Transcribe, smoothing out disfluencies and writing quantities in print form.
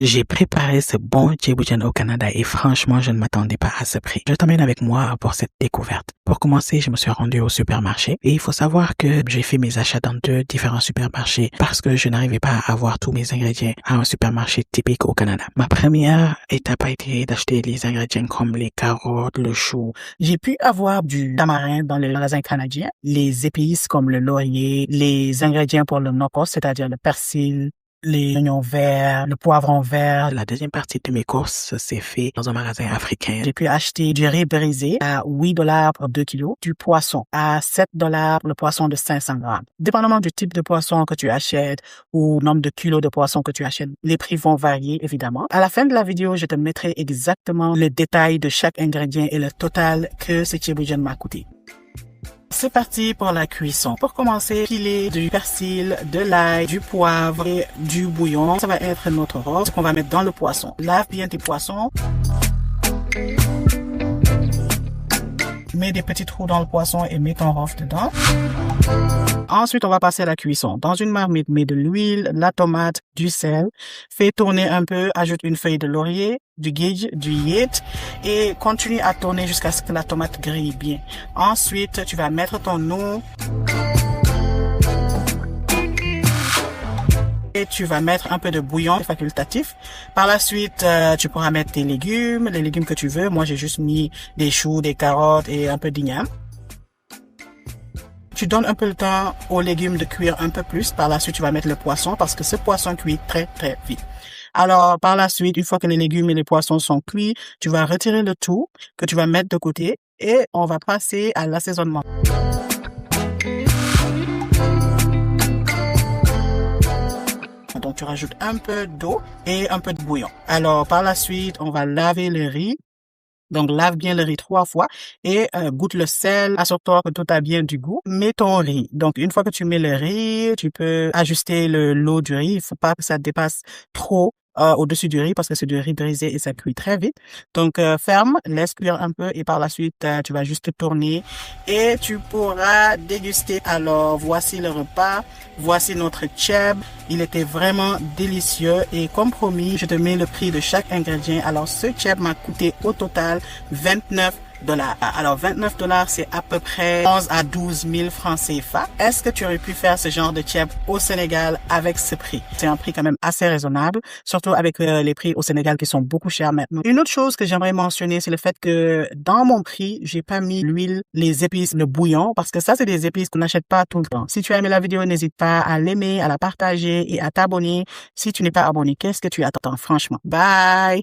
J'ai préparé ce bon djiboujan au Canada et franchement, je ne m'attendais pas à ce prix. Je t'emmène avec moi pour cette découverte. Pour commencer, je me suis rendu au supermarché et il faut savoir que j'ai fait mes achats dans 2 différents supermarchés parce que je n'arrivais pas à avoir tous mes ingrédients à un supermarché typique au Canada. Ma première étape a été d'acheter les ingrédients comme les carottes, le chou. J'ai pu avoir du tamarin dans les magasins canadiens, les épices comme le laurier, les ingrédients pour le nokos, c'est-à-dire le persil, les oignons verts, le poivron vert. La deuxième partie de mes courses s'est fait dans un magasin africain. J'ai pu acheter du riz brisé à 8 $ pour 2 kilos, du poisson à 7 $ pour le poisson de 500 grammes. Dépendamment du type de poisson que tu achètes ou nombre de kilos de poisson que tu achètes, les prix vont varier évidemment. À la fin de la vidéo, je te mettrai exactement le détail de chaque ingrédient et le total que ce djiboujan m'a coûté. C'est parti pour la cuisson. Pour commencer, piler du persil, de l'ail, du poivre et du bouillon. Ça va être notre rose qu'on va mettre dans le poisson. Lave bien tes poissons. Mets des petits trous dans le poisson et mets ton rove dedans. Ensuite, on va passer à la cuisson. Dans une marmite, mets de l'huile, la tomate, du sel. Fais tourner un peu, ajoute une feuille de laurier, du gidj, du yet et continue à tourner jusqu'à ce que la tomate grille bien. Ensuite, tu vas mettre ton eau et tu vas mettre un peu de bouillon facultatif. Par la suite, tu pourras mettre tes légumes, les légumes que tu veux. Moi, j'ai juste mis des choux, des carottes et un peu d'igname. Tu donnes un peu le temps aux légumes de cuire un peu plus. Par la suite, tu vas mettre le poisson parce que ce poisson cuit très, très vite. Alors, par la suite, une fois que les légumes et les poissons sont cuits, tu vas retirer le tout que tu vas mettre de côté et on va passer à l'assaisonnement. Donc, tu rajoutes un peu d'eau et un peu de bouillon. Alors, par la suite, on va laver le riz. Donc, lave bien le riz 3 fois et goûte le sel, assure-toi que tout a bien du goût. Mets ton riz. Donc, une fois que tu mets le riz, tu peux ajuster l'eau du riz. Il faut pas que ça dépasse trop au-dessus du riz parce que c'est du riz brisé et ça cuit très vite. Donc, ferme, laisse cuire un peu et par la suite, tu vas juste tourner et tu pourras déguster. Alors, voici le repas. Voici notre tchèb. Il était vraiment délicieux et comme promis, je te mets le prix de chaque ingrédient. Alors, ce tchèb m'a coûté au total 29 $. Alors 29 $, c'est à peu près 11 à 12 000 francs CFA. Est-ce que tu aurais pu faire ce genre de tchèb au Sénégal avec ce prix? C'est un prix quand même assez raisonnable, surtout avec les prix au Sénégal qui sont beaucoup chers maintenant. Une autre chose que j'aimerais mentionner, c'est le fait que dans mon prix, j'ai pas mis l'huile, les épices, le bouillon, parce que ça, c'est des épices qu'on n'achète pas tout le temps. Si tu as aimé la vidéo, n'hésite pas à l'aimer, à la partager et à t'abonner. Si tu n'es pas abonné, qu'est-ce que tu attends? Franchement. Bye!